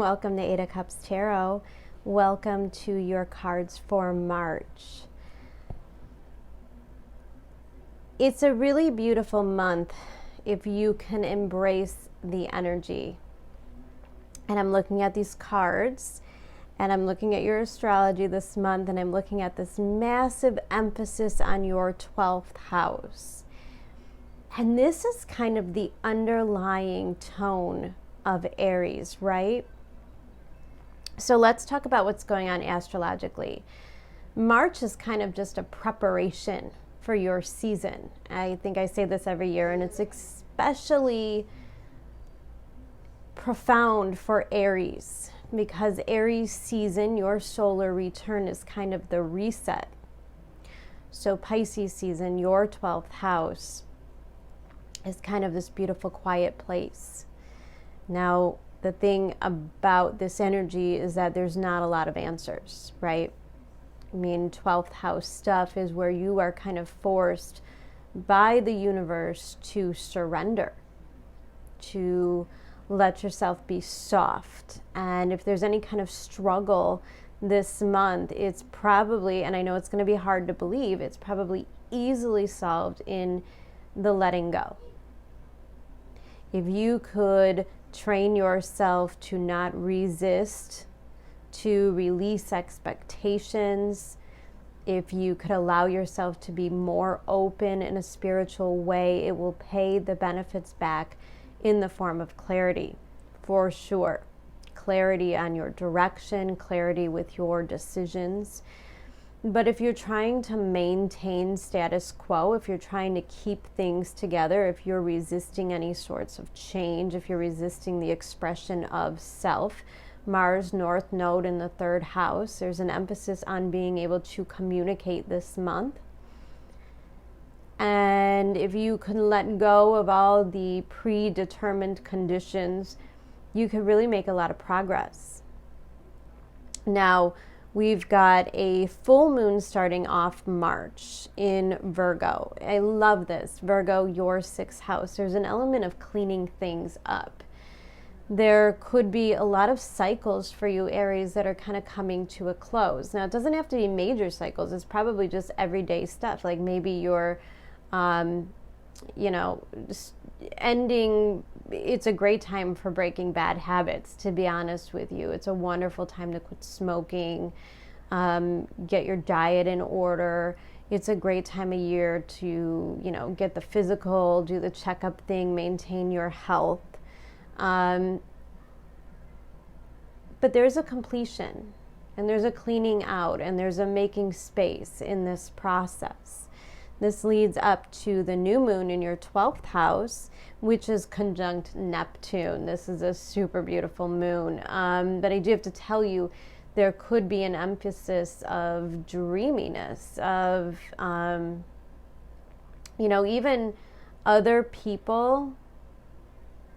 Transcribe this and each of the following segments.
welcome to 8 of Cups Tarot. Welcome to your cards for March. It's a really beautiful month if you can embrace the energy. And I'm looking at these cards, and I'm looking at your astrology this month, and I'm looking at this massive emphasis on your 12th house. And this is kind of the underlying tone of Aries, right? So let's talk about what's going on astrologically. March is kind of just a preparation for your season. I think I say this every year, and it's especially profound for Aries because Aries season, your solar return, is kind of the reset. So Pisces season, your 12th house, is kind of this beautiful quiet place. Now, the thing about this energy is that there's not a lot of answers, right? I mean, 12th house stuff is where you are kind of forced by the universe to surrender, to let yourself be soft. And if there's any kind of struggle this month, it's probably, and I know it's going to be hard to believe, it's probably easily solved in the letting go. If you could train yourself to not resist, to release expectations, if you could allow yourself to be more open in a spiritual way, it will pay the benefits back in the form of clarity, for sure. Clarity on your direction, clarity with your decisions. But if you're trying to maintain status quo, if you're trying to keep things together, if you're resisting any sorts of change, if you're resisting the expression of self, Mars North Node in the 3rd house, there's an emphasis on being able to communicate this month. And if you can let go of all the predetermined conditions, you could really make a lot of progress. Now, we've got a full moon starting off March in Virgo. I love this. Virgo, your 6th house. There's an element of cleaning things up. There could be a lot of cycles for you, Aries, that are kind of coming to a close. Now, it doesn't have to be major cycles. It's probably just everyday stuff. Like maybe you're, just ending. It's a great time for breaking bad habits, to be honest with you. It's a wonderful time to quit smoking, get your diet in order. It's a great time of year to, get the physical, do the checkup thing, maintain your health. But there's a completion, and there's a cleaning out, and there's a making space in this process. This leads up to the new moon in your 12th house, which is conjunct Neptune. This is a super beautiful moon. But I do have to tell you, there could be an emphasis of dreaminess, of, even other people,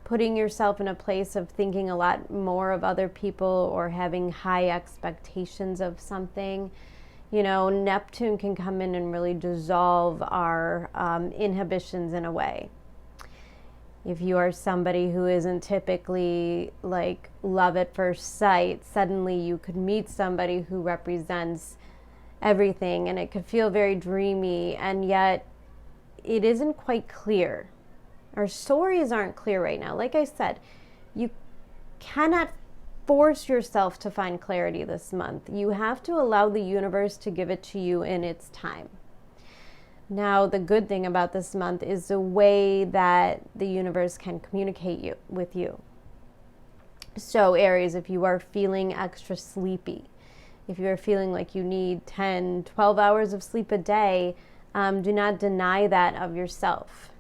putting yourself in a place of thinking a lot more of other people or having high expectations of something. Neptune can come in and really dissolve our inhibitions in a way. If you are somebody who isn't typically like love at first sight, suddenly you could meet somebody who represents everything, and it could feel very dreamy, and yet it isn't quite clear. Our stories aren't clear right now. Like I said, you cannot force yourself to find clarity this month. You have to allow the universe to give it to you in its time. Now, the good thing about this month is the way that the universe can communicate with you. So, Aries, if you are feeling extra sleepy, if you are feeling like you need 10, 12 hours of sleep a day, do not deny that of yourself.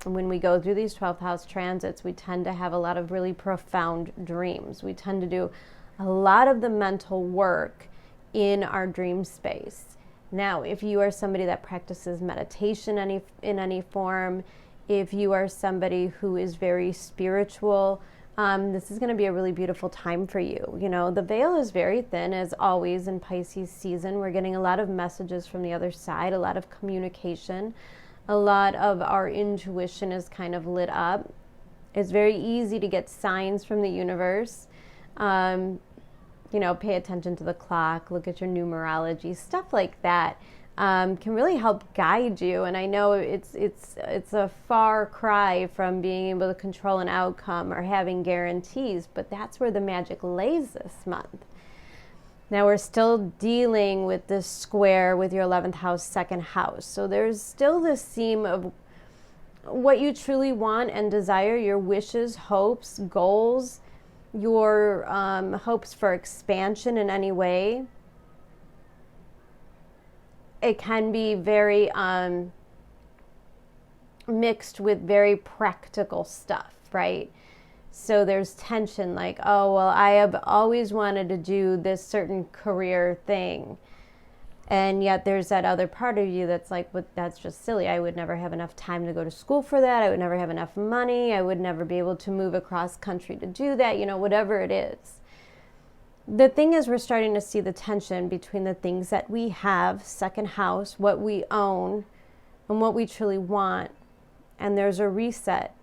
When we go through these 12th house transits, we tend to have a lot of really profound dreams. We tend to do a lot of the mental work in our dream space. Now, if you are somebody that practices meditation in any form, if you are somebody who is very spiritual, this is going to be a really beautiful time for you. The veil is very thin, as always, in Pisces season. We're getting a lot of messages from the other side, a lot of communication. A lot of our intuition is kind of lit up. It's very easy to get signs from the universe. Pay attention to the clock, look at your numerology, stuff like that. Can really help guide you. And I know it's a far cry from being able to control an outcome or having guarantees, but that's where the magic lays this month. Now we're still dealing with this square with your 11th house, second house. So there's still this theme of what you truly want and desire, your wishes, hopes, goals, your hopes for expansion in any way. It can be very mixed with very practical stuff, right? So there's tension like, oh, well, I have always wanted to do this certain career thing. And yet there's that other part of you that's like, well, that's just silly. I would never have enough time to go to school for that. I would never have enough money. I would never be able to move across country to do that, whatever it is. The thing is, we're starting to see the tension between the things that we have, second house, what we own, and what we truly want. And there's a reset.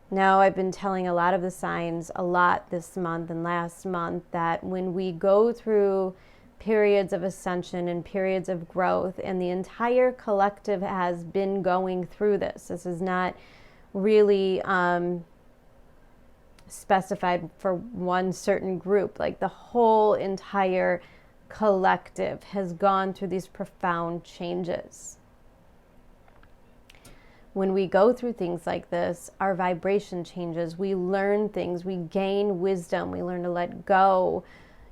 Now, I've been telling a lot of the signs a lot this month and last month that when we go through periods of ascension and periods of growth, and the entire collective has been going through this. This is not really specified for one certain group. Like the whole entire collective has gone through these profound changes. When we go through things like this, our vibration changes. We learn things. We gain wisdom. We learn to let go.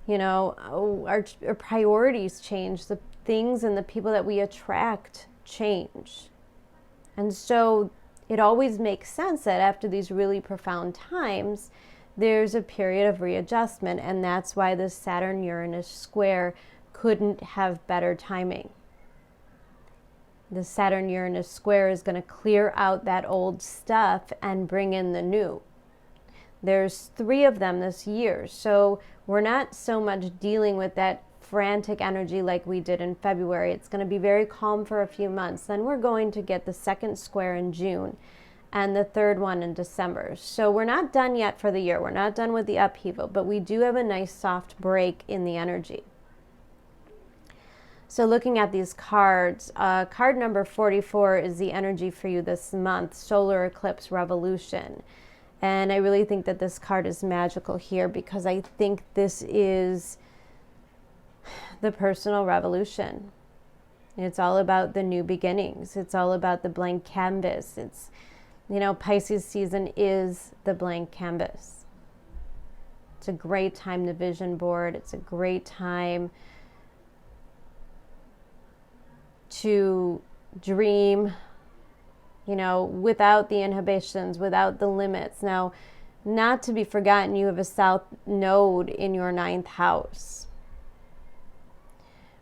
Our priorities change. The things and the people that we attract change. And so it always makes sense that after these really profound times, there's a period of readjustment. And that's why this Saturn-Uranus square couldn't have better timing. The Saturn-Uranus square is going to clear out that old stuff and bring in the new. There's 3 of them this year, so we're not so much dealing with that frantic energy like we did in February. It's going to be very calm for a few months. Then we're going to get the second square in June and the third one in December. So we're not done yet for the year. We're not done with the upheaval, but we do have a nice soft break in the energy. So looking at these cards, card number 44 is the energy for you this month, solar eclipse revolution. And I really think that this card is magical here because I think this is the personal revolution. It's all about the new beginnings. It's all about the blank canvas. It's, Pisces season is the blank canvas. It's a great time to vision board. It's a great time to dream, without the inhibitions, without the limits. Now, not to be forgotten, you have a South Node in your 9th house.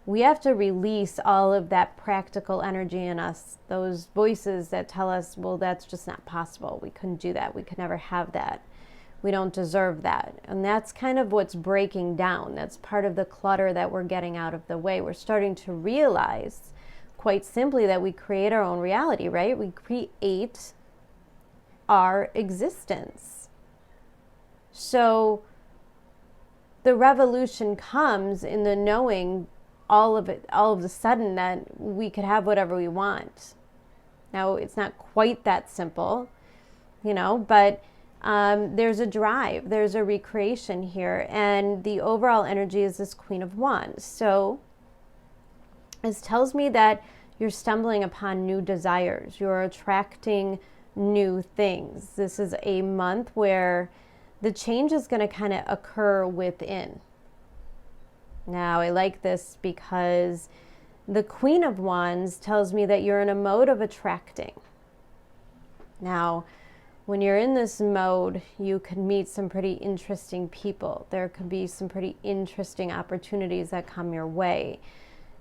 We have to release all of that practical energy in us, those voices that tell us, well, that's just not possible. We couldn't do that. We could never have that. We don't deserve that. And that's kind of what's breaking down. That's part of the clutter that we're getting out of the way. We're starting to realize quite simply that we create our own reality, right? We create our existence. So the revolution comes in the knowing all of a sudden that we could have whatever we want. Now, it's not quite that simple, but there's a drive, there's a recreation here, and the overall energy is this Queen of Wands. So this tells me that you're stumbling upon new desires. You're attracting new things. This is a month where the change is going to kind of occur within. Now, I like this because the Queen of Wands tells me that you're in a mode of attracting. Now, when you're in this mode, you can meet some pretty interesting people. There could be some pretty interesting opportunities that come your way.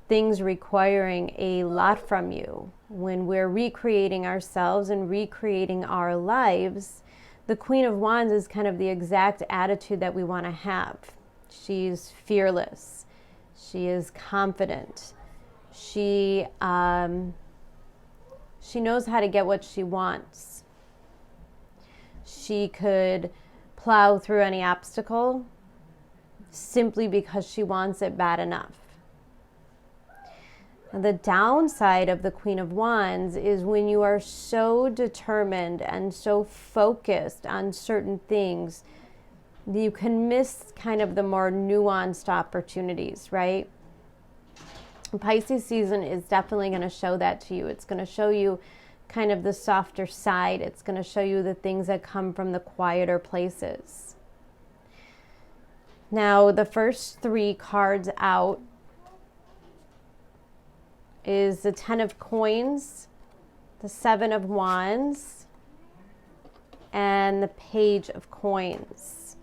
Things requiring a lot from you. When we're recreating ourselves and recreating our lives, the Queen of Wands is kind of the exact attitude that we want to have. She's fearless. She is confident. She knows how to get what she wants. She could plow through any obstacle simply because she wants it bad enough. And the downside of the Queen of Wands is when you are so determined and so focused on certain things, you can miss kind of the more nuanced opportunities, right? Pisces season is definitely going to show that to you. It's going to show you kind of the softer side. It's going to show you the things that come from the quieter places. Now, the first 3 cards out is the 10 of Coins, the 7 of Wands, and the Page of Coins.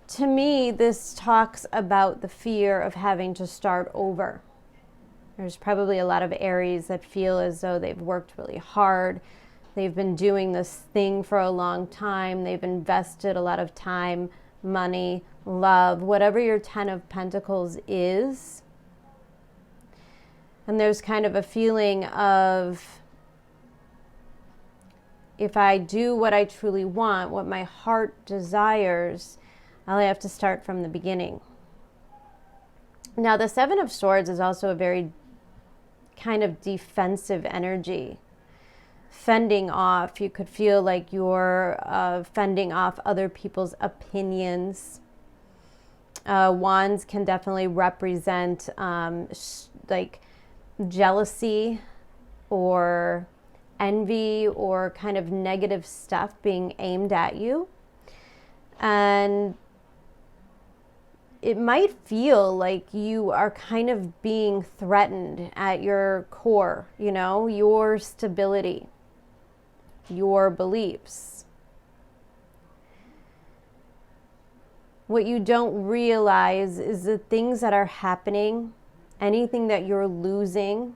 To me, this talks about the fear of having to start over. There's probably a lot of Aries that feel as though they've worked really hard. They've been doing this thing for a long time. They've invested a lot of time, money, love, whatever your 10 of Pentacles is. And there's kind of a feeling of, if I do what I truly want, what my heart desires, I'll have to start from the beginning. Now, the 7 of Swords is also a very kind of defensive energy. Fending off. You could feel like you're fending off other people's opinions. Wands can definitely represent like jealousy or envy or kind of negative stuff being aimed at you. And it might feel like you are kind of being threatened at your core, you know, your stability, your beliefs. What you don't realize is the things that are happening, anything that you're losing,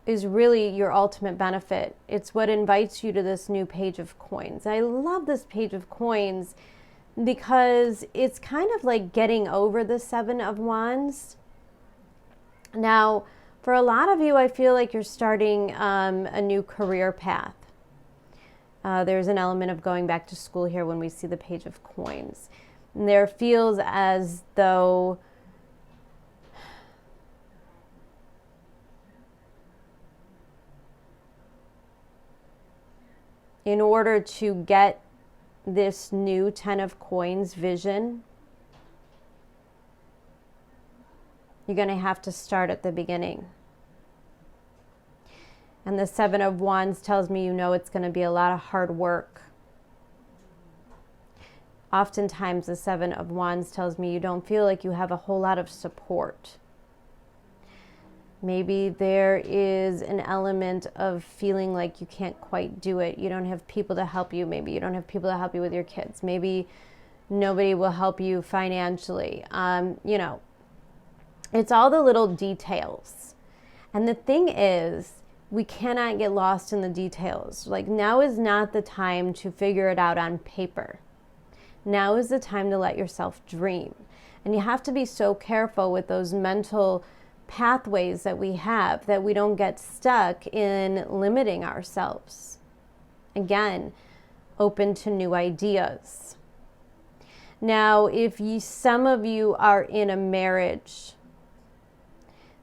is really your ultimate benefit. It's what invites you to this new Page of Coins. I love this Page of Coins because it's kind of like getting over the 7 of Wands. Now, for a lot of you, I feel like you're starting a new career path. There's an element of going back to school here when we see the Page of Coins. And there feels as though in order to get this new 10 of Coins vision, you're going to have to start at the beginning. And the 7 of Wands tells me, you know, it's going to be a lot of hard work. Oftentimes the 7 of Wands tells me you don't feel like you have a whole lot of support. Maybe there is an element of feeling like you can't quite do it. You don't have people to help you. Maybe you don't have people to help you with your kids. Maybe nobody will help you financially. You know, it's all the little details. And the thing is, we cannot get lost in the details. Like, now is not the time to figure it out on paper. Now is the time to let yourself dream. And you have to be so careful with those mental pathways that we have, that we don't get stuck in limiting ourselves. Again, open to new ideas. Now, if some of you are in a marriage,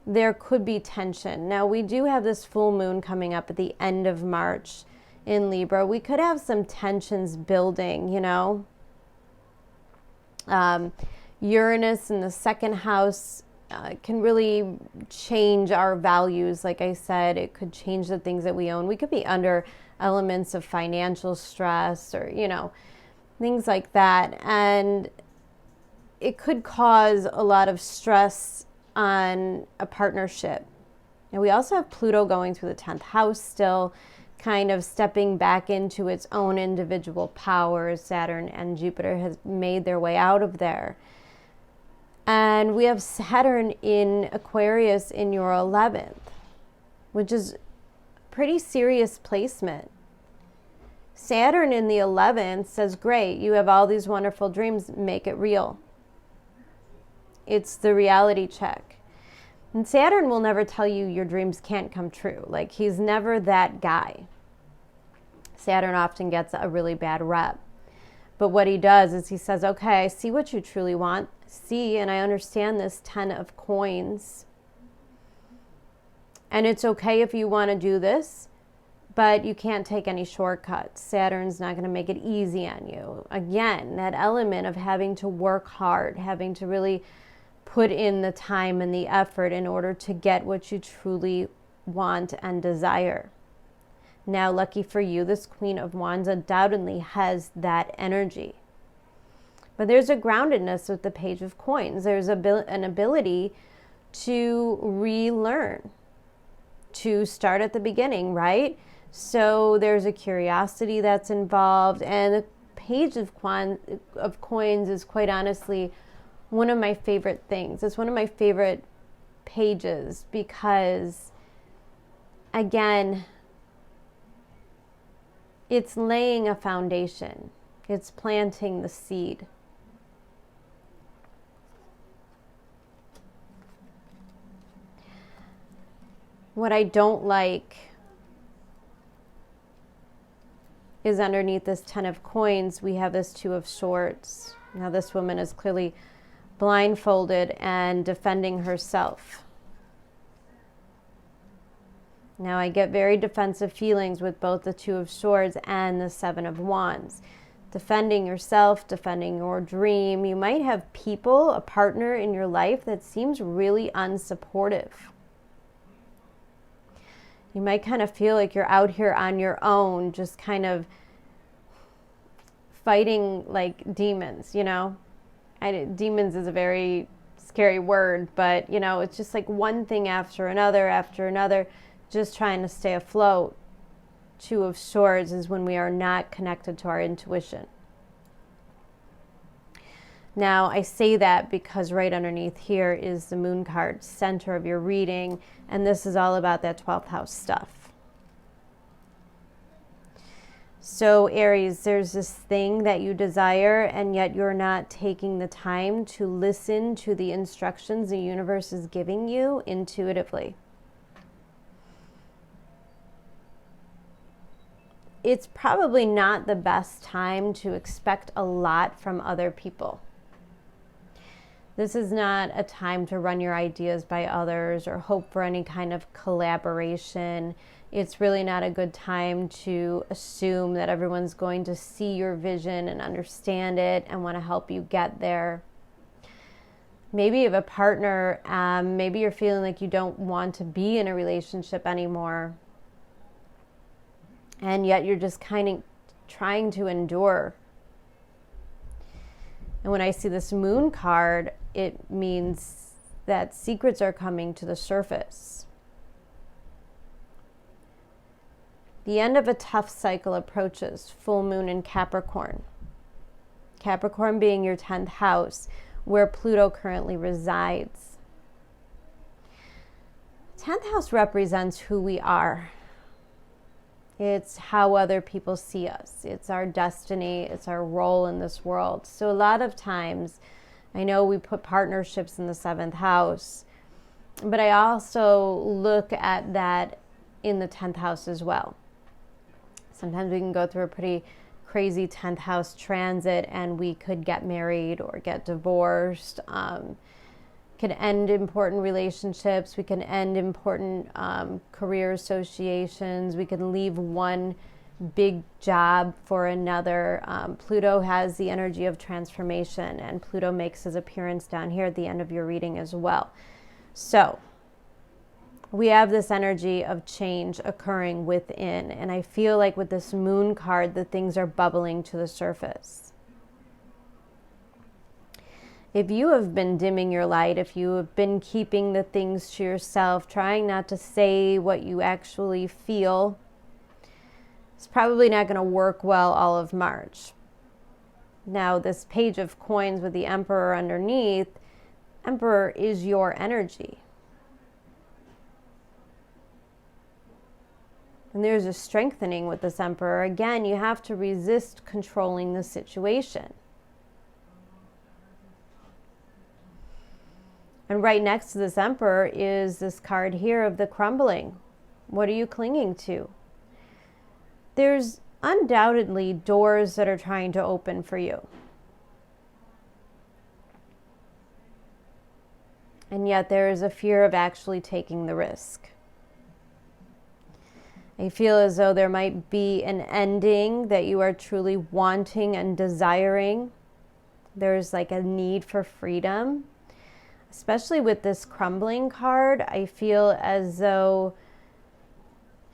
there could be tension. Now, we do have this full moon coming up at the end of March in Libra. We could have some tensions building, you know. Uranus in the 2nd house can really change our values. Like I said, it could change the things that we own. We could be under elements of financial stress or, you know, things like that. And it could cause a lot of stress on a partnership. And we also have Pluto going through the 10th house still, kind of stepping back into its own individual powers. Saturn and Jupiter has made their way out of there. And we have Saturn in Aquarius in your 11th, which is pretty serious placement. Saturn in the 11th says, great, you have all these wonderful dreams, make it real. It's the reality check. And Saturn will never tell you your dreams can't come true. Like, he's never that guy. Saturn often gets a really bad rep. But what he does is he says, okay, I see what you truly want. See, and I understand this 10 of coins. And it's okay if you want to do this, but you can't take any shortcuts. Saturn's not going to make it easy on you. Again, that element of having to work hard, having to really put in the time and the effort in order to get what you truly want and desire. Now, lucky for you, this Queen of Wands undoubtedly has that energy. But there's a groundedness with the Page of Coins. There's an ability to relearn, to start at the beginning, right? So there's a curiosity that's involved. And the Page of Coins is quite honestly one of my favorite things. It's one of my favorite pages because, again, it's laying a foundation. It's planting the seed. What I don't like is underneath this 10 of coins, we have this 2 of swords. Now this woman is clearly blindfolded and defending herself. Now I get very defensive feelings with both the 2 of swords and the 7 of wands. Defending yourself, defending your dream. You might have people, a partner in your life that seems really unsupportive. You might kind of feel like you're out here on your own, just kind of fighting like demons, you know? Demons is a very scary word, but, you know, it's just like one thing after another, just trying to stay afloat. 2 of swords is when we are not connected to our intuition. Now, I say that because right underneath here is the moon card, center of your reading, and this is all about that 12th house stuff. So, Aries, there's this thing that you desire, and yet you're not taking the time to listen to the instructions the universe is giving you intuitively. It's probably not the best time to expect a lot from other people. This is not a time to run your ideas by others or hope for any kind of collaboration. It's really not a good time to assume that everyone's going to see your vision and understand it and want to help you get there. Maybe you have a partner, maybe you're feeling like you don't want to be in a relationship anymore. And yet you're just kind of trying to endure. And when I see this moon card, it means that secrets are coming to the surface. The end of a tough cycle approaches, full moon in Capricorn. Capricorn being your 10th house, where Pluto currently resides. 10th house represents who we are. It's how other people see us. It's our destiny. It's our role in this world. So a lot of times, I know we put partnerships in the 7th house, but I also look at that in the 10th house as well. Sometimes we can go through a pretty crazy 10th house transit and we could get married or get divorced. Could end important relationships. We can end important career associations. We can leave one big job for another. Pluto has the energy of transformation, and Pluto makes his appearance down here at the end of your reading as well. So we have this energy of change occurring within, and I feel like with this moon card, the things are bubbling to the surface. If you have been dimming your light, if you have been keeping the things to yourself, trying not to say what you actually feel, it's probably not going to work well all of March. Now, this Page of Coins with the Emperor underneath, Emperor is your energy. And there's a strengthening with this Emperor. Again, you have to resist controlling the situation. And right next to this Emperor is this card here of the Crumbling. What are you clinging to? There's undoubtedly doors that are trying to open for you. And yet there is a fear of actually taking the risk. I feel as though there might be an ending that you are truly wanting and desiring. There's like a need for freedom. Especially with this Crumbling card, I feel as though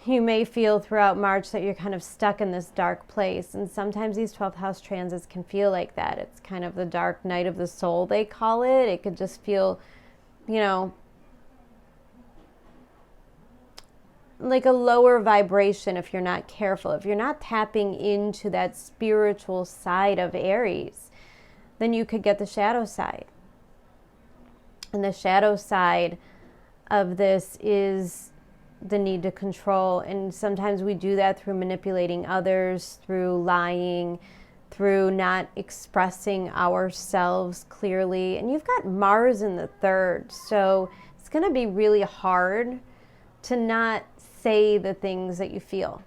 you may feel throughout March that you're kind of stuck in this dark place. And sometimes these 12th house transits can feel like that. It's kind of the dark night of the soul, they call it. It could just feel, you know, like a lower vibration if you're not careful. If you're not tapping into that spiritual side of Aries, then you could get the shadow side. And the shadow side of this is the need to control. And sometimes we do that through manipulating others, through lying, through not expressing ourselves clearly. And you've got Mars in the 3rd, so it's going to be really hard to not say the things that you feel.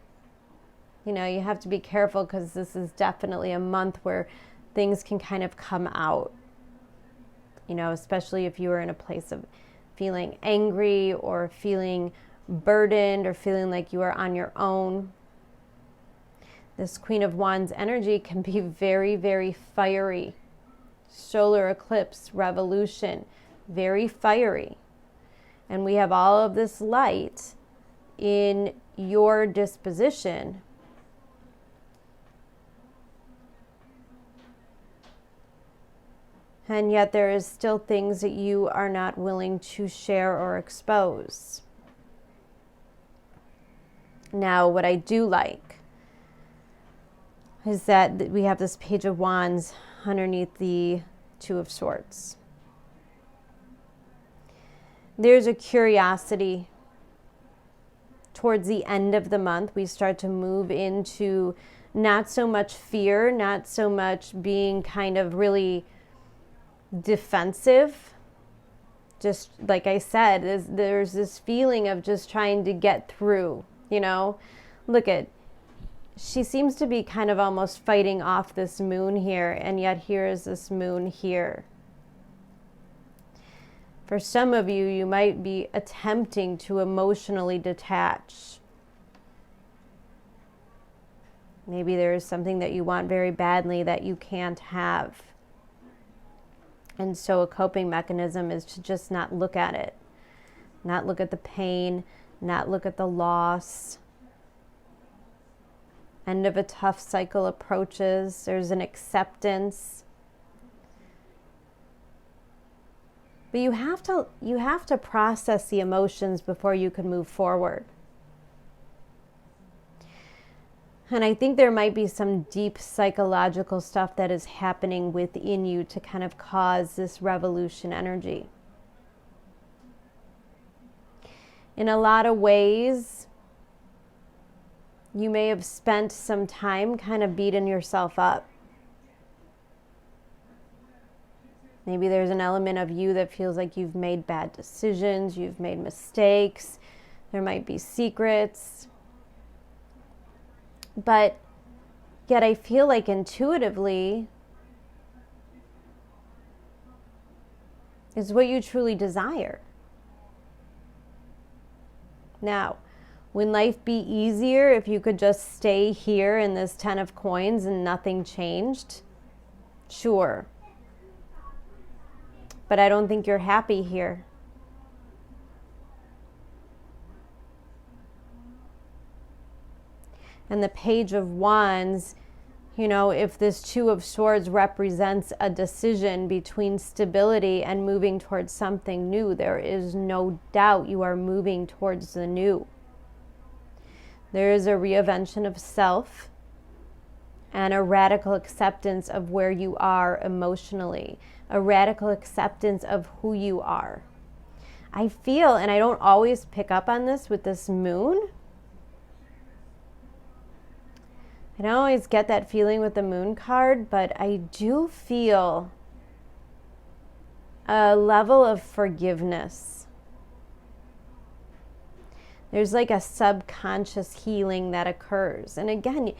You know, you have to be careful because this is definitely a month where things can kind of come out. You know, especially if you are in a place of feeling angry or feeling burdened or feeling like you are on your own. This Queen of Wands energy can be very, very fiery. Solar eclipse, revolution, very fiery. And we have all of this light in your disposition. And yet there is still things that you are not willing to share or expose. Now, what I do like is that we have this Page of Wands underneath the Two of Swords. There's a curiosity. Towards the end of the month, we start to move into not so much fear, not so much being kind of really defensive. Just like I said, there's this feeling of just trying to get through, you know. Look at, she seems to be kind of almost fighting off this moon here, and yet here is this moon here. For some of you, you might be attempting to emotionally detach. Maybe there is something that you want very badly that you can't have. And so a coping mechanism is to just not look at it. Not look at the pain, not look at the loss. End of a tough cycle approaches. There's an acceptance. But you have to process the emotions before you can move forward. And I think there might be some deep psychological stuff that is happening within you to kind of cause this revolution energy. In a lot of ways, you may have spent some time kind of beating yourself up. Maybe there's an element of you that feels like you've made bad decisions, you've made mistakes, there might be secrets. But yet I feel like intuitively is what you truly desire. Now, would life be easier if you could just stay here in this 10 of coins and nothing changed? Sure. But I don't think you're happy here. And the Page of Wands, you know, if this Two of Swords represents a decision between stability and moving towards something new, there is no doubt you are moving towards the new. There is a reinvention of self and a radical acceptance of where you are emotionally, a radical acceptance of who you are. I feel, and I don't always pick up on this with this moon, I don't always get that feeling with the moon card, but I do feel a level of forgiveness. There's like a subconscious healing that occurs. And again,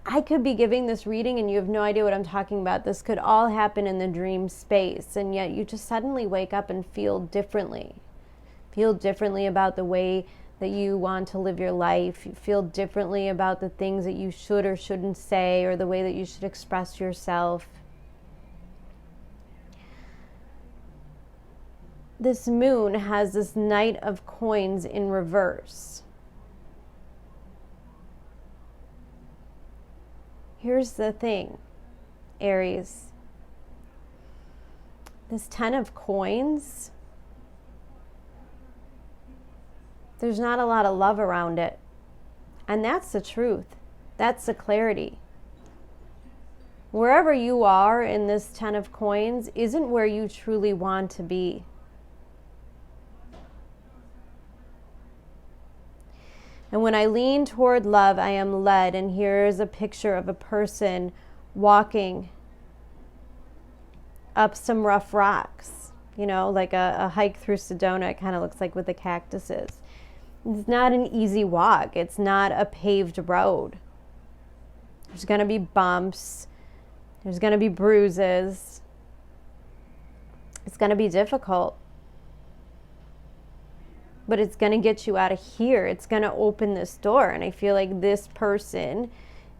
I could be giving this reading and you have no idea what I'm talking about. This could all happen in the dream space, and yet you just suddenly wake up and feel differently. Feel differently about the way that you want to live your life. You feel differently about the things that you should or shouldn't say, or the way that you should express yourself. This moon has this Knight of Coins in reverse. Here's the thing, Aries. This 10 of Coins, there's not a lot of love around it. And that's the truth. That's the clarity. Wherever you are in this 10 of Coins isn't where you truly want to be. And when I lean toward love, I am led. And here's a picture of a person walking up some rough rocks, you know, like a hike through Sedona. It kind of looks like with the cactuses. It's not an easy walk. It's not a paved road. There's going to be bumps. There's going to be bruises. It's going to be difficult. But it's going to get you out of here. It's going to open this door. And I feel like this person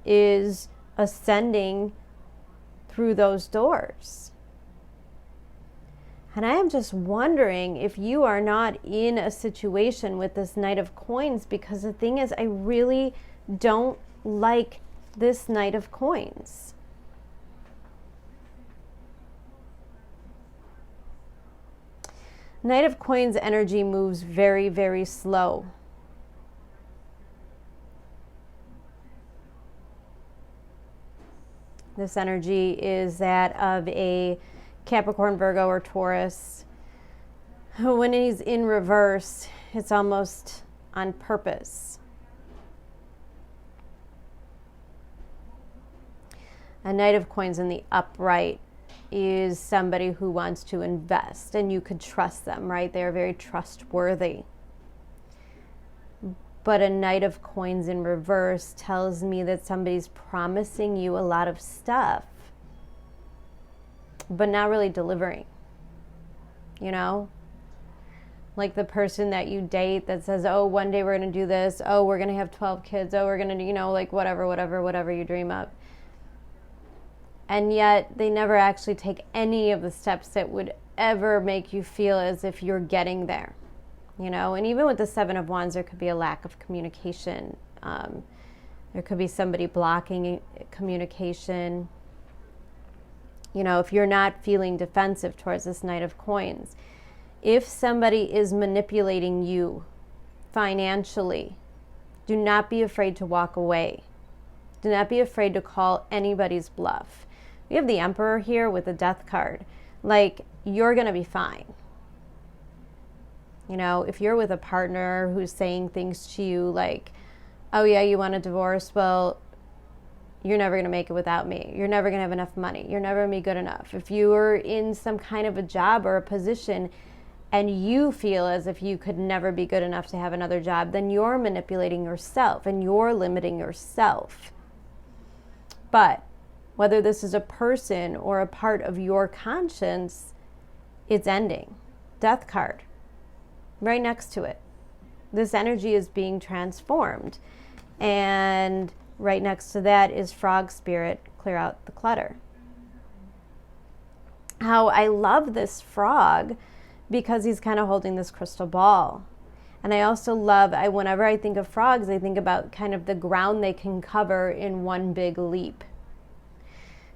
is ascending through those doors. And I am just wondering if you are not in a situation with this Knight of Coins, because the thing is, I really don't like this Knight of Coins. Knight of Coins energy moves very, very slow. This energy is that of a Capricorn, Virgo, or Taurus. When he's in reverse, it's almost on purpose. A Knight of Coins in the upright is somebody who wants to invest, and you could trust them, right? They're very trustworthy. But a Knight of Coins in reverse tells me that somebody's promising you a lot of stuff, but not really delivering, you know? Like the person that you date that says, oh, one day we're going to do this. Oh, we're going to have 12 kids. Oh, we're going to do, you know, like whatever you dream of. And yet they never actually take any of the steps that would ever make you feel as if you're getting there, you know? And even with the 7 of Wands, there could be a lack of communication. There could be somebody blocking communication. You know, if you're not feeling defensive towards this Knight of Coins, if somebody is manipulating you financially, do not be afraid to walk away. Do not be afraid to call anybody's bluff. We have the Emperor here with the Death card. Like, you're going to be fine. You know, if you're with a partner who's saying things to you like, oh yeah, you want a divorce? Well, you're never going to make it without me. You're never going to have enough money. You're never going to be good enough. If you are in some kind of a job or a position and you feel as if you could never be good enough to have another job, then you're manipulating yourself and you're limiting yourself. But whether this is a person or a part of your conscience, it's ending. Death card, right next to it. This energy is being transformed. And right next to that is Frog Spirit, clear out the clutter. How I love this frog because he's kind of holding this crystal ball. And I also love, whenever I think of frogs, I think about kind of the ground they can cover in one big leap.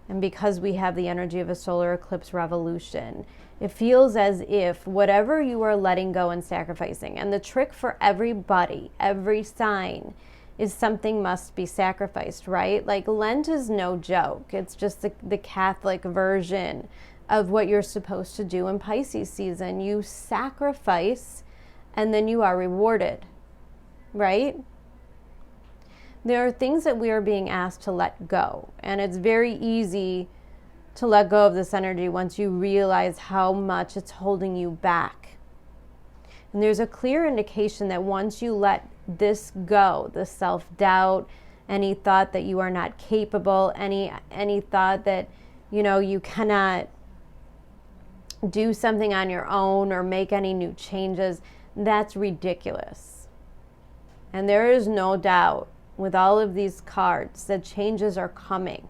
And because we have the energy of a solar eclipse revolution, it feels as if whatever you are letting go and sacrificing, and the trick for everybody, every sign, is something must be sacrificed, right? Like Lent is no joke. It's just the Catholic version of what you're supposed to do in Pisces season. You sacrifice and then you are rewarded, right? There are things that we are being asked to let go, and it's very easy to let go of this energy once you realize how much it's holding you back. And there's a clear indication that once you let this go, the self-doubt any thought that you are not capable, any thought that, you know, you cannot do something on your own or make any new changes, that's ridiculous. And there is no doubt with all of these cards that changes are coming.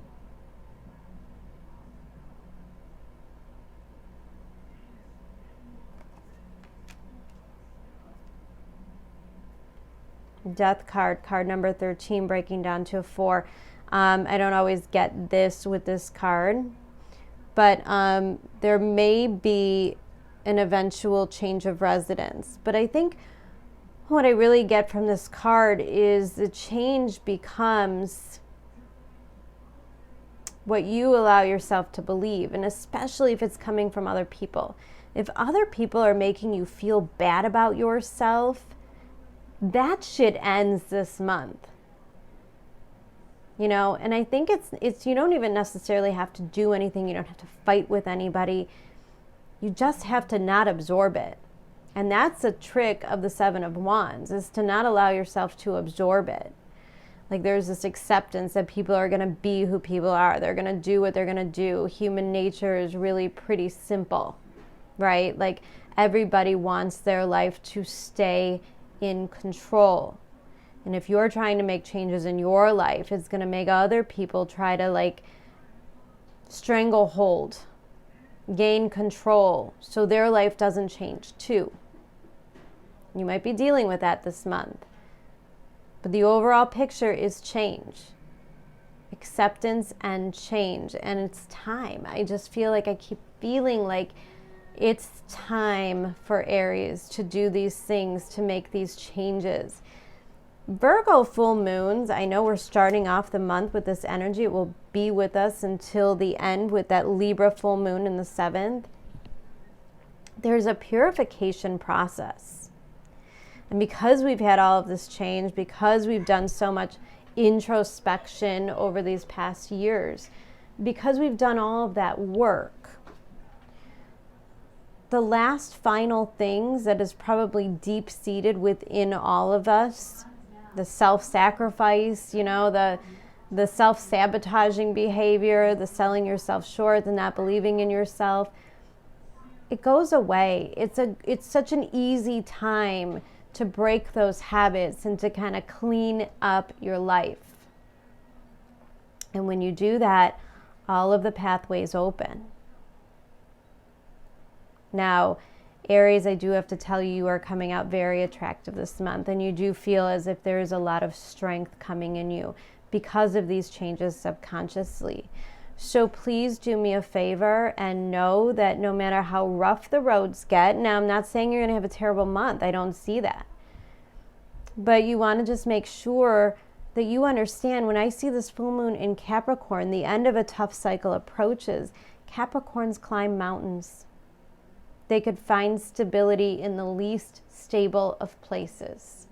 Death card, card number 13, breaking down to a 4. I don't always get this with this card, but there may be an eventual change of residence. But I think what I really get from this card is the change becomes what you allow yourself to believe, and especially if it's coming from other people. If other people are making you feel bad about yourself, that shit ends this month. You know, and I think it's you don't even necessarily have to do anything. You don't have to fight with anybody. You just have to not absorb it. And that's a trick of the 7 of Wands, is to not allow yourself to absorb it. Like, there's this acceptance that people are going to be who people are. They're going to do what they're going to do. Human nature is really pretty simple, right? Like, everybody wants their life to stay in control. And if you're trying to make changes in your life, it's going to make other people try to, like, stranglehold, gain control, so their life doesn't change too. You might be dealing with that this month. But the overall picture is change. Acceptance and change. And it's time. I just feel like I keep feeling like it's time for Aries to do these things, to make these changes. Virgo full moons, I know we're starting off the month with this energy. It will be with us until the end with that Libra full moon in the 7th. There's a purification process. And because we've had all of this change, because we've done so much introspection over these past years, because we've done all of that work, the last final things that is probably deep-seated within all of us, the self-sacrifice, you know, the self-sabotaging behavior, the selling yourself short, the not believing in yourself, it goes away. It's such an easy time to break those habits and to kind of clean up your life. And when you do that, all of the pathways open. Now, Aries, I do have to tell you, you are coming out very attractive this month, and you do feel as if there is a lot of strength coming in you because of these changes subconsciously. So please do me a favor and know that no matter how rough the roads get, now I'm not saying you're going to have a terrible month. I don't see that. But you want to just make sure that you understand, when I see this full moon in Capricorn, the end of a tough cycle approaches. Capricorns climb mountains. They could find stability in the least stable of places.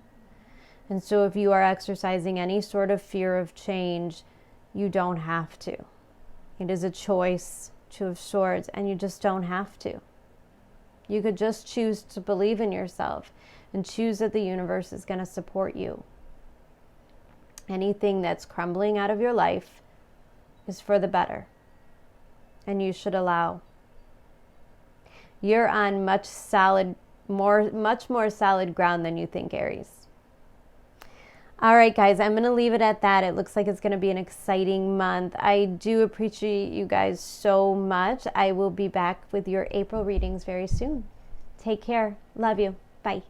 And so if you are exercising any sort of fear of change, you don't have to. It is a choice, 2 of Swords, and you just don't have to. You could just choose to believe in yourself and choose that the universe is going to support you. Anything that's crumbling out of your life is for the better, and you should allow. You're on much more solid ground than you think, Aries. All right, guys, I'm going to leave it at that. It looks like it's going to be an exciting month. I do appreciate you guys so much. I will be back with your April readings very soon. Take care. Love you. Bye.